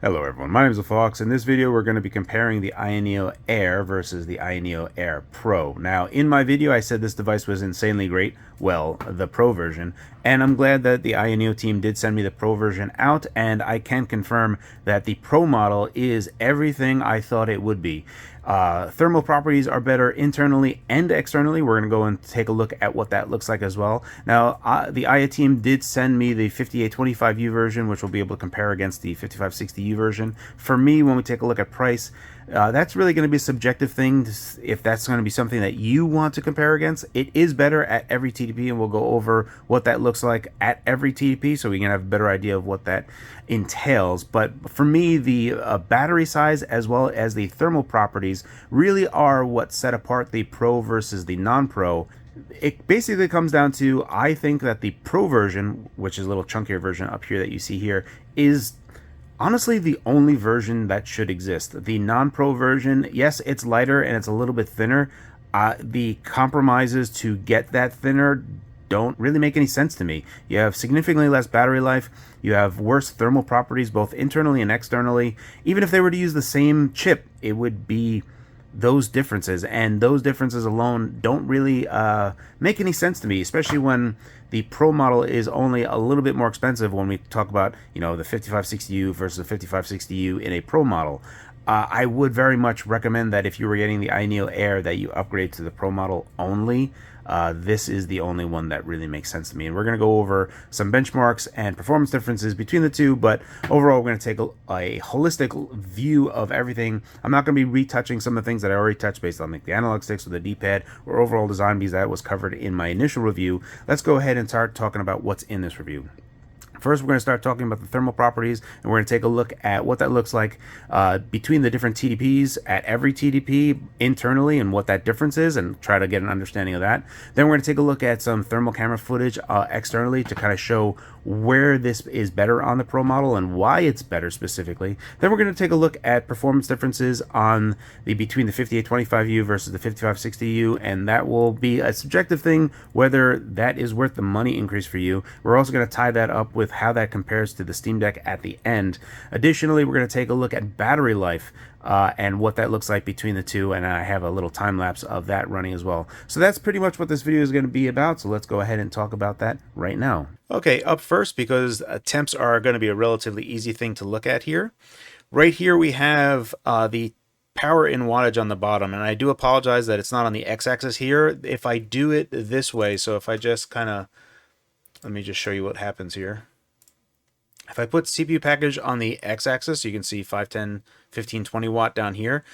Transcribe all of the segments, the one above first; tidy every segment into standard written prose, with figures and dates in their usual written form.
Hello everyone, my name is Fox. In this video we're going to be comparing the AYANEO Air versus the AYANEO Air Pro. Now in my video I said this device was insanely great, well, the Pro version, and I'm glad that the AYANEO team did send me the Pro version out, and I can confirm that the Pro model is everything I thought it would be. Thermal properties are better internally and externally. We're going to go and take a look at what that looks like as well. Now, the AYA team did send me the 5825U version, which we'll be able to compare against the 5560U version. For me, when we take a look at price, that's really going to be a subjective thing. If that's going to be something that you want to compare against, it is better at every TDP, and we'll go over what that looks like at every TDP so we can have a better idea of what that entails. But for me, the battery size as well as the thermal properties really are what set apart the Pro versus the non-Pro. It basically comes down to, I think that the Pro version, which is a little chunkier version up here that you see here, is honestly the only version that should exist. The non-Pro version, yes, it's lighter and it's a little bit thinner. The compromises to get that thinner don't really make any sense to me. You have significantly less battery life. You have worse thermal properties both internally and externally. Even if they were to use the same chip, it would be those differences, and those differences alone don't really make any sense to me, especially when the Pro model is only a little bit more expensive when we talk about, you know, the 5560U versus the 5560U in a Pro model. I would very much recommend that if you were getting the AYANEO Air that you upgrade to the Pro model only. This is the only one that really makes sense to me, and we're going to go over some benchmarks and performance differences between the two, but overall we're going to take a holistic view of everything. I'm not going to be retouching some of the things that I already touched based on like the analog sticks or the D-pad or overall design, because that was covered in my initial review. Let's go ahead and start talking about what's in this review. First, we're going to start talking about the thermal properties, and we're going to take a look at what that looks like between the different TDPs at every TDP internally and what that difference is, and try to get an understanding of that. Then we're going to take a look at some thermal camera footage externally to kind of show where this is better on the Pro model and why it's better specifically. Then we're going to take a look at performance differences on between the 5825U versus the 5560U, and that will be a subjective thing whether that is worth the money increase for you. We're also going to tie that up with how that compares to the Steam Deck at the end. Additionally, we're going to take a look at battery life and what that looks like between the two, and I have a little time lapse of that running as well. So that's pretty much what this video is going to be about, so let's go ahead and talk about that right now. Okay, up first, because temps are going to be a relatively easy thing to look at here. Right here we have the power in wattage on the bottom, and I do apologize that it's not on the x-axis here. If I do it this way, so if I just kind of, let me just show you what happens here. If I put CPU package on the x-axis, you can see 510, 15, 20 watt down here.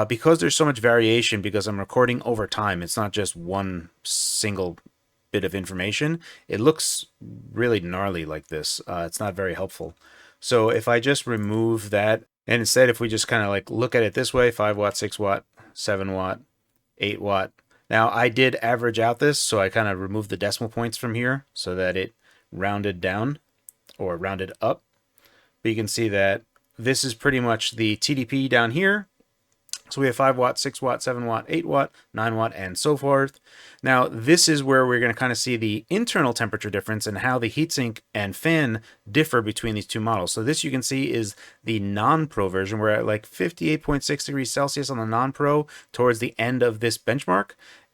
Because there's so much variation, because I'm recording over time, it's not just one single bit of information. It looks really gnarly like this. It's not very helpful. So if I just remove that, and instead if we just kind of like look at it this way, 5 watt, 6 watt, 7 watt, 8 watt. Now I did average out this, so I kind of removed the decimal points from here so that it rounded down or rounded up. But you can see that this is pretty much the TDP down here. So we have 5 watt, 6 watt, 7 watt, 8 watt, 9 watt, and so forth. Now, this is where we're going to kind of see the internal temperature difference and how the heatsink and fan differ between these two models. So this you can see is the non-Pro version. We're at like 58.6 degrees Celsius on the non-Pro towards the end of this benchmark.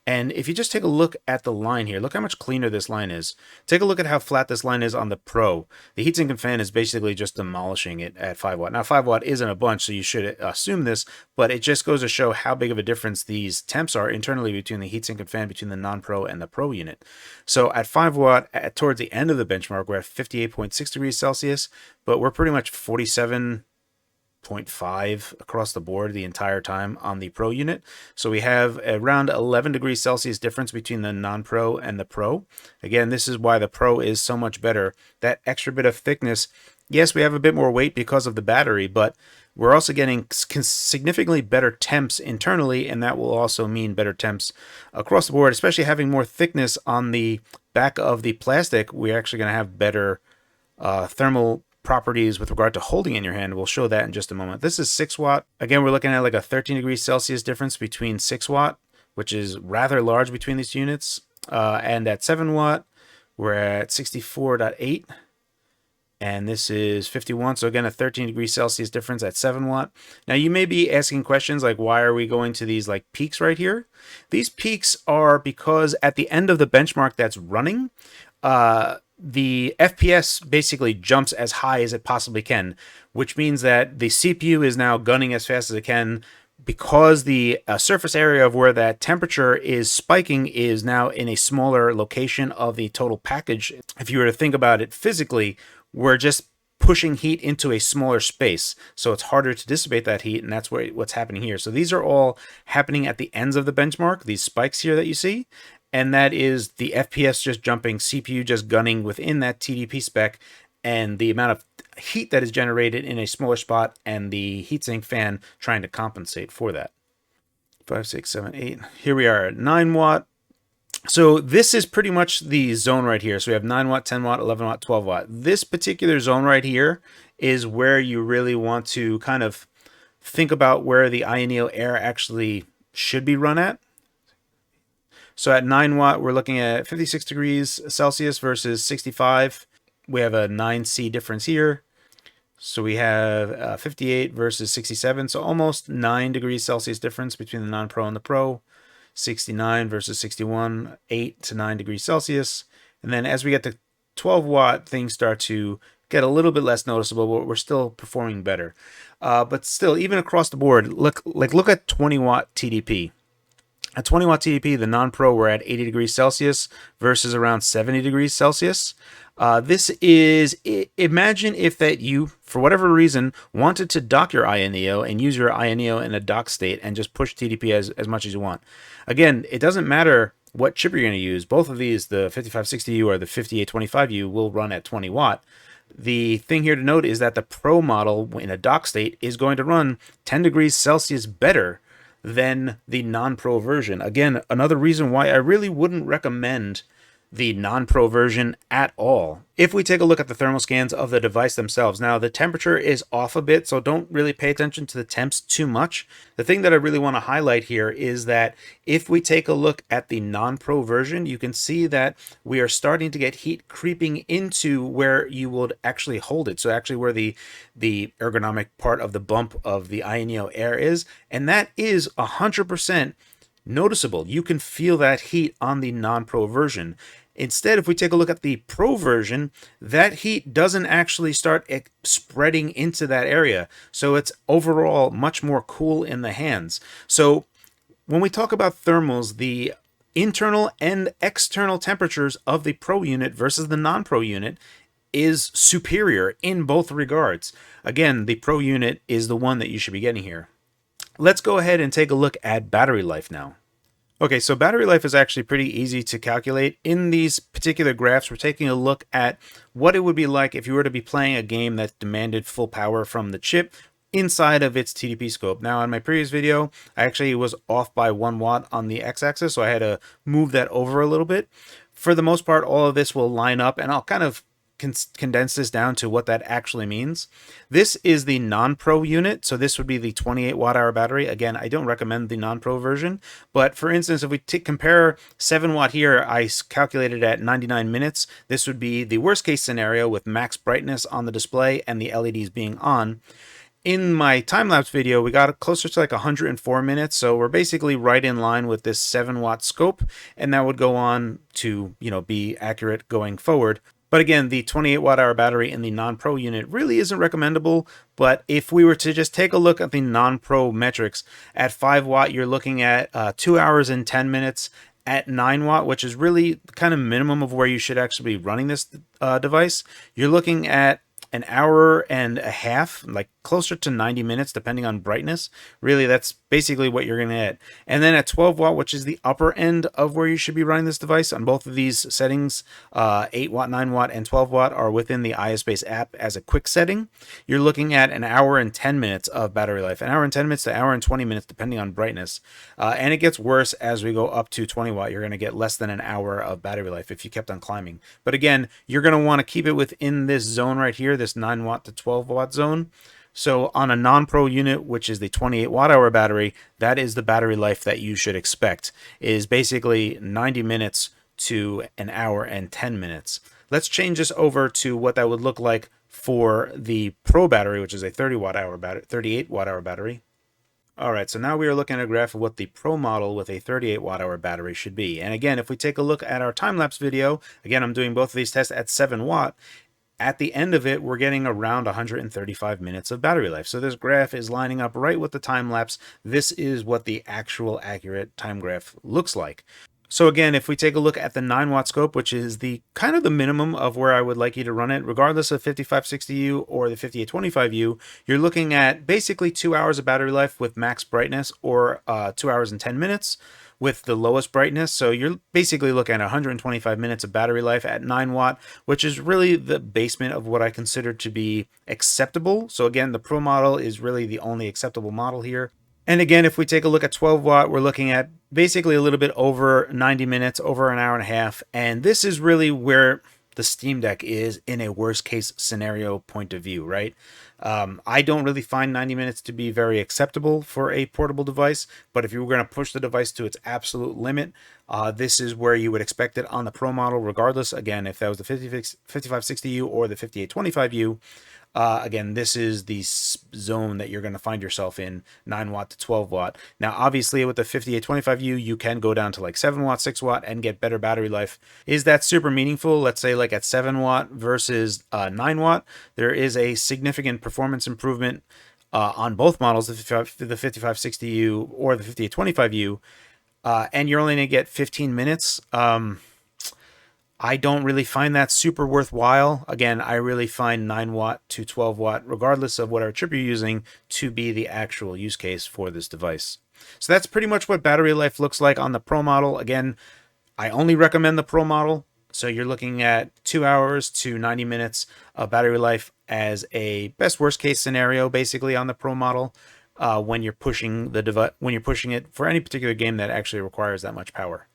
And if you just take a look at the line here, look how much cleaner this line is. Take a look at how flat this line is on the Pro. The heatsink and fan is basically just demolishing it at 5 watt. Now 5 watt isn't a bunch, so you should assume this, but it just goes to show how big of a difference these temps are internally between the heatsink and fan between the non-Pro and the Pro unit. So at 5 watt, towards the end of the benchmark, we're at 58.6 degrees Celsius, but we're pretty much 47.5 across the board the entire time on the Pro unit. So we have around 11 degrees Celsius difference between the non-Pro and the Pro. Again, this is why the Pro is so much better. That extra bit of thickness, yes, we have a bit more weight because of the battery, but we're also getting significantly better temps internally, and that will also mean better temps across the board, especially having more thickness on the back of the plastic. We're actually going to have better thermal properties with regard to holding in your hand. We'll show that in just a moment. This is 6 watt. Again, we're looking at like a 13 degrees Celsius difference between 6 watt, which is rather large between these units. And at 7 watt, we're at 64.8. and this is 51. So again, a 13 degrees Celsius difference at 7 watt. Now you may be asking questions like, why are we going to these like peaks right here? These peaks are because at the end of the benchmark that's running, the FPS basically jumps as high as it possibly can, which means that the CPU is now gunning as fast as it can, because the surface area of where that temperature is spiking is now in a smaller location of the total package. If you were to think about it physically, we're just pushing heat into a smaller space, so it's harder to dissipate that heat, and that's what's happening here. So these are all happening at the ends of the benchmark, these spikes here that you see, and that is the FPS just jumping, CPU just gunning within that TDP spec, and the amount of heat that is generated in a smaller spot, and the heatsink fan trying to compensate for that. 5, 6, 7, 8. Here we are at 9 watt. So this is pretty much the zone right here. So we have 9 watt, 10 watt, 11 watt, 12 watt. This particular zone right here is where you really want to kind of think about where the AYANEO Air actually should be run at. So at 9 watt, we're looking at 56 degrees Celsius versus 65. We have a 9C difference here. So we have 58 versus 67. So almost 9 degrees Celsius difference between the non-pro and the pro. 69 versus 61, 8 to 9 degrees Celsius. And then as we get to 12 watt, things start to get a little bit less noticeable, but we're still performing better. But still, even across the board, look at 20 watt TDP. At 20 watt TDP, the non-pro, we're at 80 degrees Celsius versus around 70 degrees Celsius. This is, imagine if that you, for whatever reason, wanted to dock your AYANEO and use your AYANEO in a dock state and just push TDP as much as you want. Again, it doesn't matter what chip you're going to use. Both of these, the 5560U or the 5825U, will run at 20 watt. The thing here to note is that the Pro model in a dock state is going to run 10 degrees Celsius better than the non-Pro version. Again, another reason why I really wouldn't recommend the non-Pro version at all. If we take a look at the thermal scans of the device themselves, now the temperature is off a bit, so don't really pay attention to the temps too much. The thing that I really want to highlight here is that if we take a look at the non-Pro version, you can see that we are starting to get heat creeping into where you would actually hold it. So actually where the ergonomic part of the bump of the AYANEO Air is, and that is 100% noticeable. You can feel that heat on the non-Pro version. Instead, if we take a look at the Pro version, that heat doesn't actually start spreading into that area. So it's overall much more cool in the hands. So when we talk about thermals, the internal and external temperatures of the Pro unit versus the non-Pro unit is superior in both regards. Again, the Pro unit is the one that you should be getting here. Let's go ahead and take a look at battery life now. Okay, so battery life is actually pretty easy to calculate. In these particular graphs, we're taking a look at what it would be like if you were to be playing a game that demanded full power from the chip inside of its TDP scope. Now, in my previous video, I actually was off by 1 watt on the x-axis, so I had to move that over a little bit. For the most part, all of this will line up, and I'll kind of condense this down to what that actually means. This is the non-Pro unit, so this would be the 28 watt-hour battery. Again, I don't recommend the non-Pro version, but for instance, if we compare 7 watt here, I calculated at 99 minutes. This would be the worst case scenario with max brightness on the display and the LEDs being on. In my time-lapse video, we got closer to like 104 minutes, so we're basically right in line with this 7 watt scope, and that would go on to, be accurate going forward. But again, the 28 watt-hour battery in the non-Pro unit really isn't recommendable. But if we were to just take a look at the non-Pro metrics, at 5 watt, you're looking at 2 hours and 10 minutes. At 9 watt, which is really kind of minimum of where you should actually be running this device, you're looking at an hour and a half, like closer to 90 minutes, depending on brightness. Really, that's basically what you're going to get. And then at 12 watt, which is the upper end of where you should be running this device, on both of these settings, 8 watt, 9 watt, and 12 watt are within the iSpace app as a quick setting. You're looking at an hour and 10 minutes of battery life, an hour and 10 minutes to hour and 20 minutes, depending on brightness. And it gets worse as we go up to 20 watt. You're going to get less than an hour of battery life if you kept on climbing. But again, you're going to want to keep it within this zone right here, this 9 watt to 12 watt zone. So on a non-Pro unit, which is the 28 watt-hour battery, that is the battery life that you should expect, is basically 90 minutes to an hour and 10 minutes. Let's change this over to what that would look like for the Pro battery, which is a 38 watt hour battery. All right, so now we are looking at a graph of what the Pro model with a 38 watt hour battery should be. And again, if we take a look at our time-lapse video, again, I'm doing both of these tests at 7 watt. At the end of it, we're getting around 135 minutes of battery life. So this graph is lining up right with the time lapse. This is what the actual accurate time graph looks like. So again, if we take a look at the 9 watt scope, which is the kind of the minimum of where I would like you to run it, regardless of 5560U or the 5825U, you're looking at basically 2 hours of battery life with max brightness, or 2 hours and 10 minutes with the lowest brightness. So you're basically looking at 125 minutes of battery life at 9 watt, which is really the basement of what I consider to be acceptable. So again, the Pro model is really the only acceptable model here. And again, if we take a look at 12 watt, we're looking at basically a little bit over 90 minutes, over an hour and a half. And this is really where the Steam Deck is in a worst case scenario point of view, right? I don't really find 90 minutes to be very acceptable for a portable device, but if you were going to push the device to its absolute limit, this is where you would expect it on the Pro model, regardless. Again, if that was the 5560U or the 5825U, again, this is the zone that you're going to find yourself in, 9 watt to 12 watt. Now, obviously, with the 5825U, you can go down to like 7 watt, 6 watt, and get better battery life. Is that super meaningful? Let's say like at 7 watt versus 9 watt, there is a significant performance improvement on both models, the 5560U or the 5825U, and you're only going to get 15 minutes. I don't really find that super worthwhile. Again, I really find 9 watt to 12 watt, regardless of whatever chip you're using, to be the actual use case for this device. So that's pretty much what battery life looks like on the Pro model. Again, I only recommend the Pro model. So you're looking at 2 hours to 90 minutes of battery life as a best worst case scenario, basically, on the Pro model, when you're pushing the device, when you're pushing it for any particular game that actually requires that much power.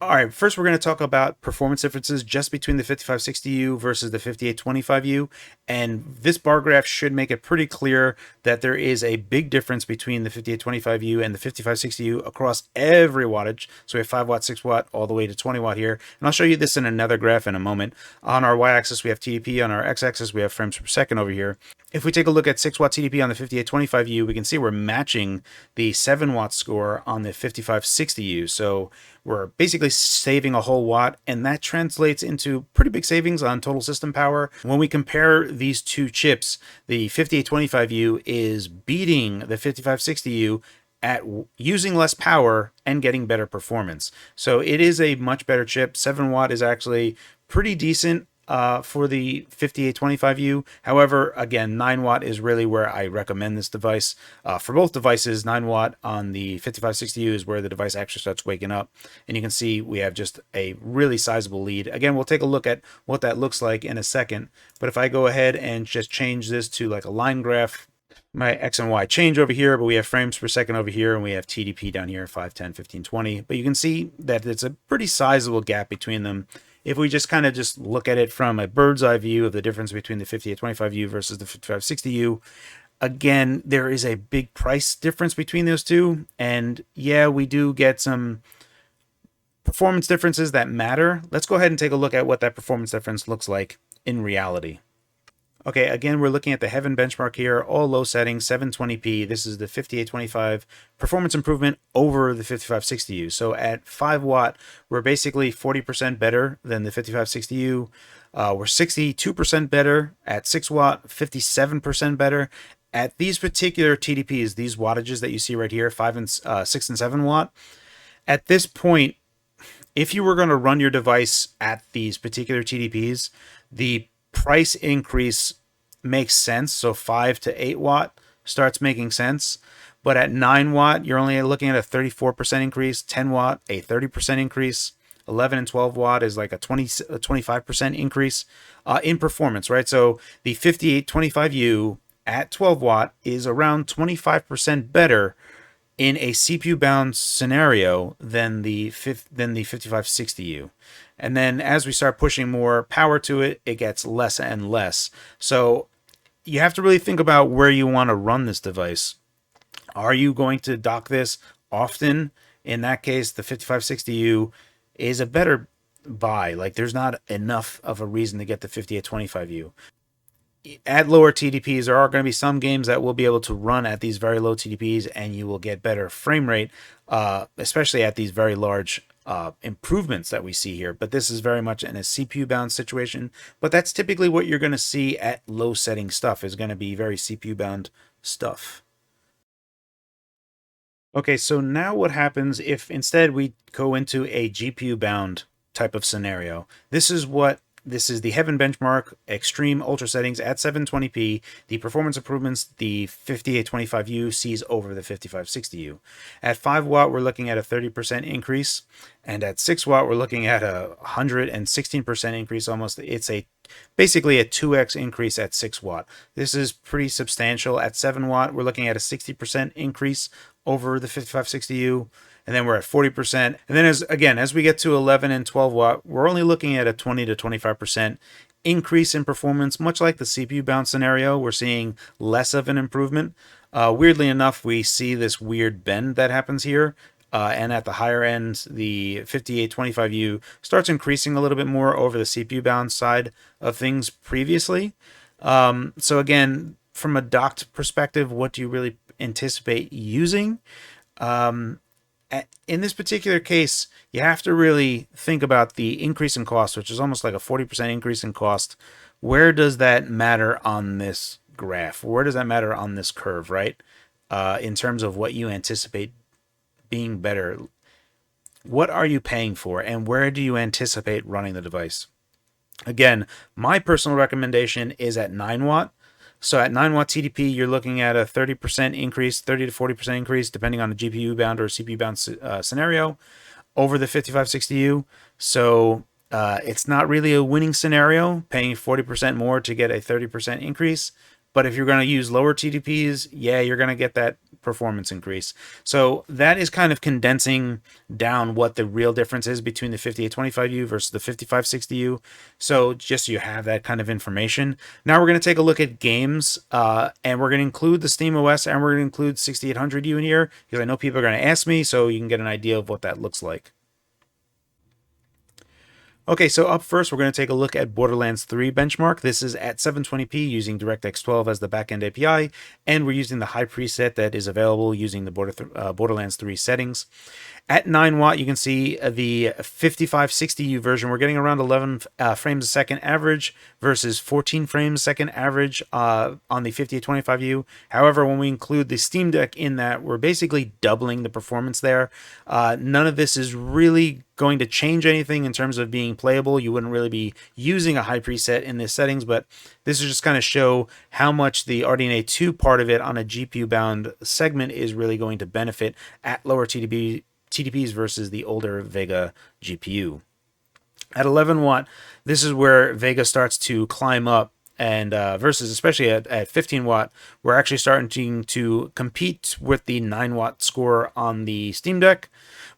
All right, first we're going to talk about performance differences just between the 5560U versus the 5825U. And this bar graph should make it pretty clear that there is a big difference between the 5825U and the 5560U across every wattage. So we have 5 watt, 6 watt, all the way to 20 watt here. And I'll show you this in another graph in a moment. On our y-axis, we have TDP. On our x-axis, we have frames per second over here. If we take a look at 6 watt TDP on the 5825U, we can see we're matching the 7 watt score on the 5560U. So we're basically saving a whole watt, and that translates into pretty big savings on total system power. When we compare these two chips, the 5825U is beating the 5560U at using less power and getting better performance. So it is a much better chip. 7 watt is actually pretty decent for the 5825U. However, again, 9 watt is really where I recommend this device. For both devices, 9 watt on the 5560U is where the device actually starts waking up. And you can see we have just a really sizable lead. Again, we'll take a look at what that looks like in a second. But if I go ahead and just change this to like a line graph, my X and Y change over here, but we have frames per second over here, and we have TDP down here, 5, 10, 15, 20. But you can see that it's a pretty sizable gap between them. If we just kind of just look at it from a bird's eye view of the difference between the 5825U versus the 5560U, again, there is a big price difference between those two. And yeah, we do get some performance differences that matter. Let's go ahead and take a look at what that performance difference looks like in reality. Okay, again, we're looking at the Heaven benchmark here, all low settings, 720p. This is the 5825 performance improvement over the 5560U. So at 5 watt, we're basically 40% better than the 5560U. We're 62% better at 6 watt, 57% better. At these particular TDPs, these wattages that you see right here, 5 and 6 and 7 watt, at this point, if you were going to run your device at these particular TDPs, the price increase makes sense. So 5 to 8 watt starts making sense. But at 9 watt, you're only looking at a 34% increase. 10 watt, a 30% increase. 11 and 12 watt is like a 25% increase in performance, right? So the 5825U at 12 watt is around 25% better in a CPU bound scenario than the 5560U. And then as we start pushing more power to it, it gets less and less. So you have to really think about where you want to run this device. Are you going to dock this often? In that case, the 5560U is a better buy. Like, there's not enough of a reason to get the 5825U. at lower TDPs, there are going to be some games that will be able to run at these very low TDPs, and you will get better frame rate, especially at these very large improvements that we see here. But this is very much in a CPU bound situation. But that's typically what you're going to see at low setting stuff, is going to be very CPU bound stuff. Okay, so now what happens if instead we go into a GPU bound type of scenario? This is the Heaven benchmark, extreme ultra settings at 720p. The performance improvements the 5825U sees over the 5560U. At 5 watt, we're looking at a 30% increase, and at 6 watt, we're looking at a 116% increase almost. It's basically a 2x increase at 6 watt. This is pretty substantial. At 7 watt, we're looking at a 60% increase over the 5560U, and then we're at 40%. And then as we get to 11 and 12 watt, we're only looking at a 20 to 25% increase in performance. Much like the CPU bound scenario, we're seeing less of an improvement. Weirdly enough, we see this weird bend that happens here. And at the higher end, the 5825U starts increasing a little bit more over the CPU bound side of things previously. So again, from a docked perspective, what do you really anticipate using? In this particular case, you have to really think about the increase in cost, which is almost like a 40% increase in cost. Where does that matter on this graph? Where does that matter on this curve, right? In terms of what you anticipate being better. What are you paying for, and where do you anticipate running the device? Again, my personal recommendation is at 9 watt. So at 9 watt TDP, you're looking at a 30% increase, 30 to 40% increase, depending on a GPU bound or CPU bound scenario, over the 5560U. So it's not really a winning scenario, paying 40% more to get a 30% increase. But if you're going to use lower TDPs, yeah, you're going to get that performance increase. So that is kind of condensing down what the real difference is between the 5825U versus the 5560U. So just so you have that kind of information. Now we're going to take a look at games, and we're going to include the SteamOS, and we're going to include 6800U in here, because I know people are going to ask me, so you can get an idea of what that looks like. Okay, so up first, we're going to take a look at Borderlands 3 benchmark. This is at 720p using DirectX 12 as the backend API, and we're using the high preset that is available using the Borderlands 3 settings. At 9 watt, you can see the 5560U version. We're getting around 11 frames a second average versus 14 frames a second average on the 5825U. However, when we include the Steam Deck in that, we're basically doubling the performance there. None of this is really going to change anything in terms of being playable. You wouldn't really be using a high preset in the settings, but this is just kind of show how much the RDNA 2 part of it on a GPU bound segment is really going to benefit at lower TDPs versus the older Vega GPU. At 11 watt, this is where Vega starts to climb up, and versus especially at 15 watt, we're actually starting to compete with the 9 watt score on the Steam Deck,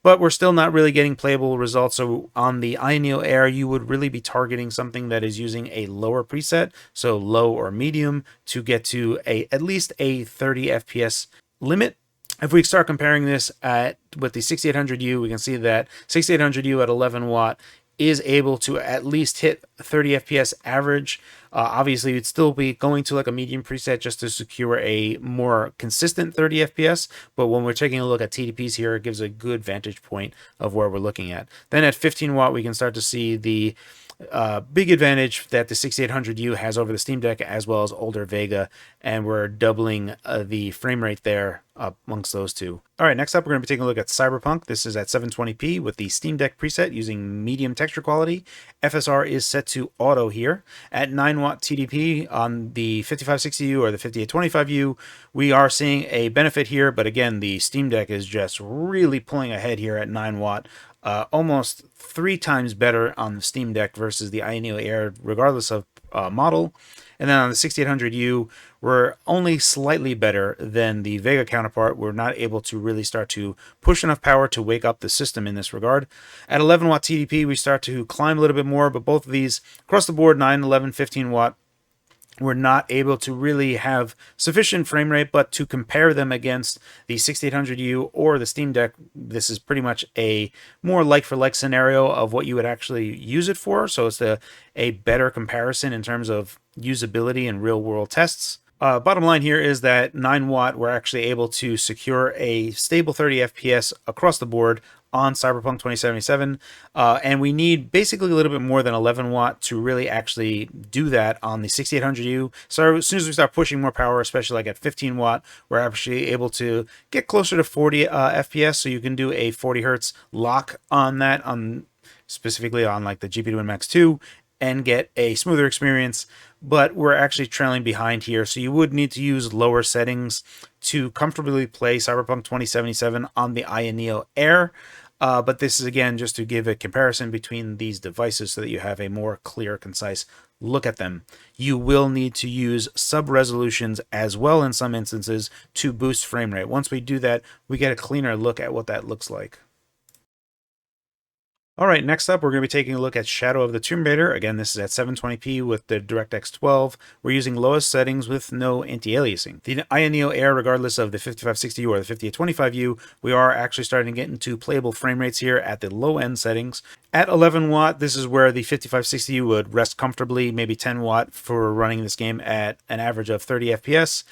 but we're still not really getting playable results. So on the AYANEO Air, you would really be targeting something that is using a lower preset, so low or medium, to get to at least a 30 FPS limit. If we start comparing this with the 6800U, we can see that 6800U at 11 watt is able to at least hit 30 FPS average. Obviously, you'd still be going to like a medium preset just to secure a more consistent 30 FPS. But when we're taking a look at TDPs here, it gives a good vantage point of where we're looking at. Then at 15 watt, we can start to see the big advantage that the 6800U has over the Steam Deck as well as older Vega, and we're doubling the frame rate there amongst those two. All right, next up, we're going to be taking a look at Cyberpunk. This is at 720p with the Steam Deck preset using medium texture quality. FSR is set to auto here. At 9 watt TDP on the 5560U or the 5825U, we are seeing a benefit here, but again, the Steam Deck is just really pulling ahead here at 9 watt. Almost 3 times better on the Steam Deck versus the AYANEO Air, regardless of model. And then on the 6800U, we're only slightly better than the Vega counterpart. We're not able to really start to push enough power to wake up the system in this regard. At 11 watt TDP, we start to climb a little bit more, but both of these across the board, 9, 11, 15 watt, we're not able to really have sufficient frame rate, but to compare them against the 6800U or the Steam Deck, this is pretty much a more like-for-like scenario of what you would actually use it for. So it's a better comparison in terms of usability in real world tests. Bottom line here is that 9 watt, we're actually able to secure a stable 30 FPS across the board on Cyberpunk 2077, and we need basically a little bit more than 11 watt to really actually do that on the 6800U. So as soon as we start pushing more power, especially like at 15 watt, we're actually able to get closer to 40 FPS, so you can do a 40 hertz lock on that, on specifically on like the GP2 and Max 2, and get a smoother experience. But we're actually trailing behind here, so you would need to use lower settings to comfortably play Cyberpunk 2077 on the AYANEO Air. But this is again just to give a comparison between these devices so that you have a more clear, concise look at them. You will need to use sub resolutions as well in some instances to boost frame rate. Once we do that, we get a cleaner look at what that looks like. All right, next up, we're going to be taking a look at Shadow of the Tomb Raider. Again, this is at 720p with the DirectX 12. We're using lowest settings with no anti-aliasing. The AYANEO Air, regardless of the 5560U or the 5825U, we are actually starting to get into playable frame rates here at the low-end settings. At 11 watt, this is where the 5560U would rest comfortably, maybe 10 watt for running this game at an average of 30 FPS.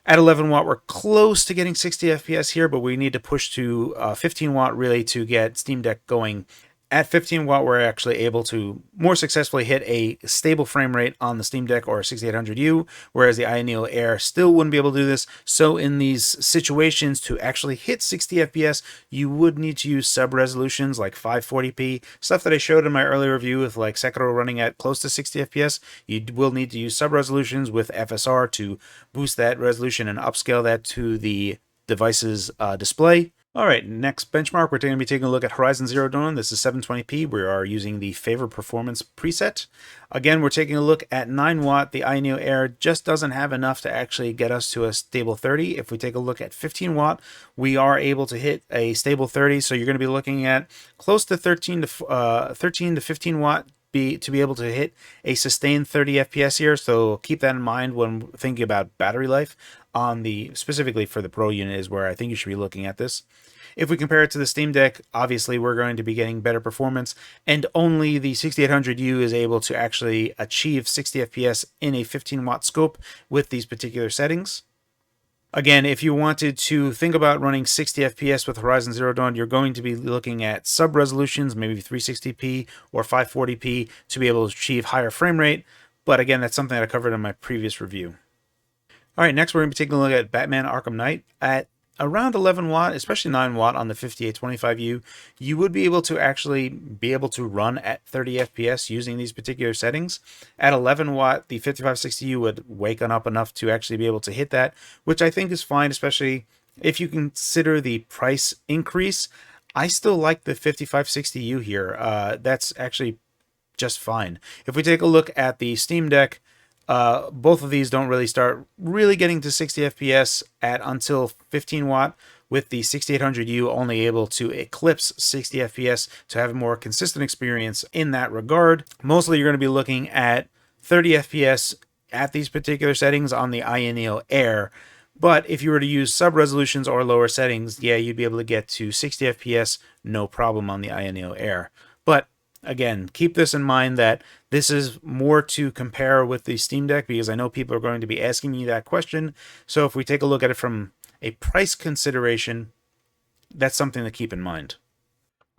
At 11 watt, we're close to getting 60 FPS here, but we need to push to 15 watt really to get Steam Deck going. At 15 watt, we're actually able to more successfully hit a stable frame rate on the Steam Deck or 6800U, whereas the AYANEO Air still wouldn't be able to do this. So in these situations, to actually hit 60 FPS, you would need to use sub-resolutions like 540p. Stuff that I showed in my earlier review with like Sekiro running at close to 60 FPS, you will need to use sub-resolutions with FSR to boost that resolution and upscale that to the device's display. All right, next benchmark, we're going to be taking a look at Horizon Zero Dawn. This is 720p. We are using the Favor Performance preset. Again, we're taking a look at 9 watt. The AYANEO Air just doesn't have enough to actually get us to a stable 30. If we take a look at 15 watt, we are able to hit a stable 30. So you're going to be looking at close to 13 to 15 watt to be able to hit a sustained 30 FPS here. So keep that in mind when thinking about battery life on the, specifically for the Pro unit, is where I think you should be looking at this. If we compare it to the Steam Deck, obviously we're going to be getting better performance, and only the 6800U is able to actually achieve 60 FPS in a 15 watt scope with these particular settings. Again, if you wanted to think about running 60 FPS with Horizon Zero Dawn, you're going to be looking at sub-resolutions, maybe 360p or 540p to be able to achieve higher frame rate. But again, that's something that I covered in my previous review. All right, next we're going to be taking a look at Batman Arkham Knight. At around 11 watt, especially 9 watt on the 5825U, you would be able to actually be able to run at 30 FPS using these particular settings. At 11 watt, the 5560U would wake up enough to actually be able to hit that, which I think is fine, especially if you consider the price increase. I still like the 5560U here. That's actually just fine. If we take a look at the Steam Deck, both of these don't really start really getting to 60 FPS until 15 watt, with the 6800U only able to eclipse 60 FPS to have a more consistent experience in that regard. Mostly you're going to be looking at 30 FPS at these particular settings on the AYANEO Air. But if you were to use sub-resolutions or lower settings, yeah, you'd be able to get to 60 FPS no problem on the AYANEO Air. But again, keep this in mind that this is more to compare with the Steam Deck, because I know people are going to be asking me that question. So if we take a look at it from a price consideration, that's something to keep in mind.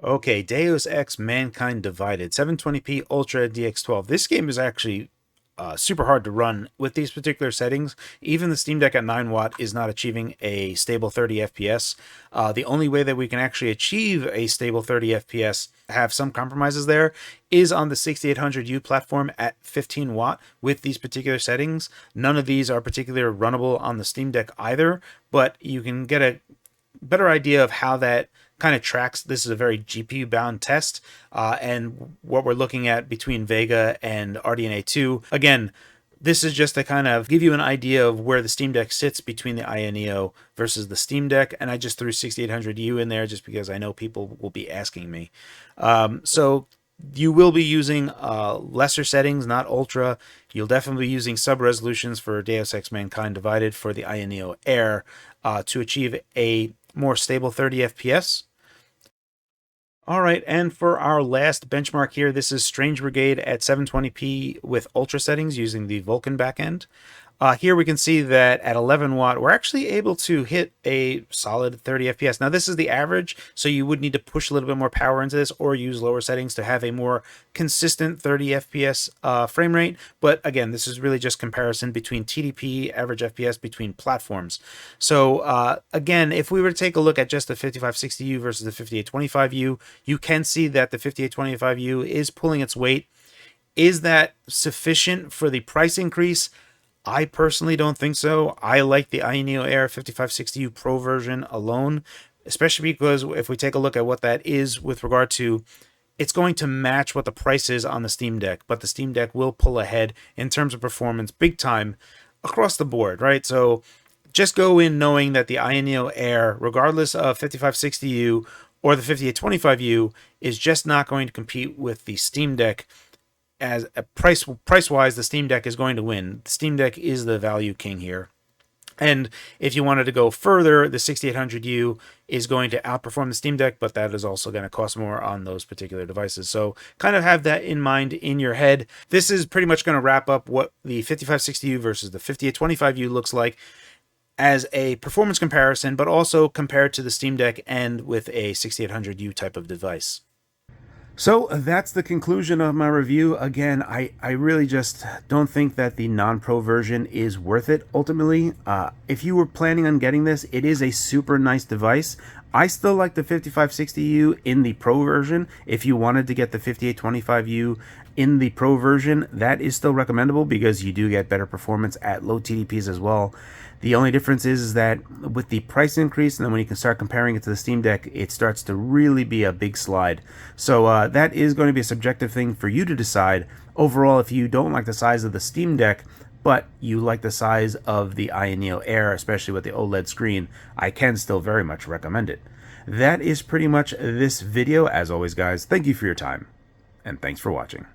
Okay, Deus Ex Mankind Divided, 720p Ultra DX12. This game is actually super hard to run with these particular settings. Even the Steam Deck at 9 watt is not achieving a stable 30 FPS. The only way that we can actually achieve a stable 30 FPS, have some compromises there, is on the 6800U platform at 15 watt with these particular settings. None of these are particularly runnable on the Steam Deck either, but you can get a better idea of how that kind of tracks. This is a very GPU bound test, and what we're looking at between Vega and RDNA 2. Again, this is just to kind of give you an idea of where the Steam Deck sits between the AYANEO versus the Steam Deck, and I just threw 6800U in there just because I know people will be asking me. So you will be using lesser settings, not ultra. You'll definitely be using sub-resolutions for Deus Ex Mankind Divided for the AYANEO Air to achieve a more stable 30 FPS. All right, and for our last benchmark here, this is Strange Brigade at 720p with ultra settings using the Vulkan backend. Here we can see that at 11 watt, we're actually able to hit a solid 30 FPS. Now, this is the average, so you would need to push a little bit more power into this or use lower settings to have a more consistent 30 FPS frame rate. But again, this is really just comparison between TDP, average FPS between platforms. So again, if we were to take a look at just the 5560U versus the 5825U, you can see that the 5825U is pulling its weight. Is that sufficient for the price increase? I personally don't think so. I like the AYANEO Air 5560U Pro version alone, especially because if we take a look at what that is with regard to, it's going to match what the price is on the Steam Deck, but the Steam Deck will pull ahead in terms of performance big time across the board, right? So just go in knowing that the AYANEO Air, regardless of 5560U or the 5825U, is just not going to compete with the Steam Deck. As a price wise, the Steam Deck is going to win. The Steam Deck is the value king here. And if you wanted to go further, the 6800U is going to outperform the Steam Deck, but that is also going to cost more on those particular devices. So kind of have that in mind in your head. This is pretty much going to wrap up what the 5560U versus the 5825U looks like as a performance comparison, but also compared to the Steam Deck and with a 6800U type of device. So that's the conclusion of my review. Again, I really just don't think that the non-pro version is worth it ultimately. If you were planning on getting this, it is a super nice device. I still like the 5560U in the pro version. If you wanted to get the 5825U in the pro version, that is still recommendable because you do get better performance at low TDPs as well. The only difference is that with the price increase, and then when you can start comparing it to the Steam Deck, it starts to really be a big slide. So that is going to be a subjective thing for you to decide. Overall, if you don't like the size of the Steam Deck, but you like the size of the AYANEO Air, especially with the OLED screen, I can still very much recommend it. That is pretty much this video. As always, guys, thank you for your time, and thanks for watching.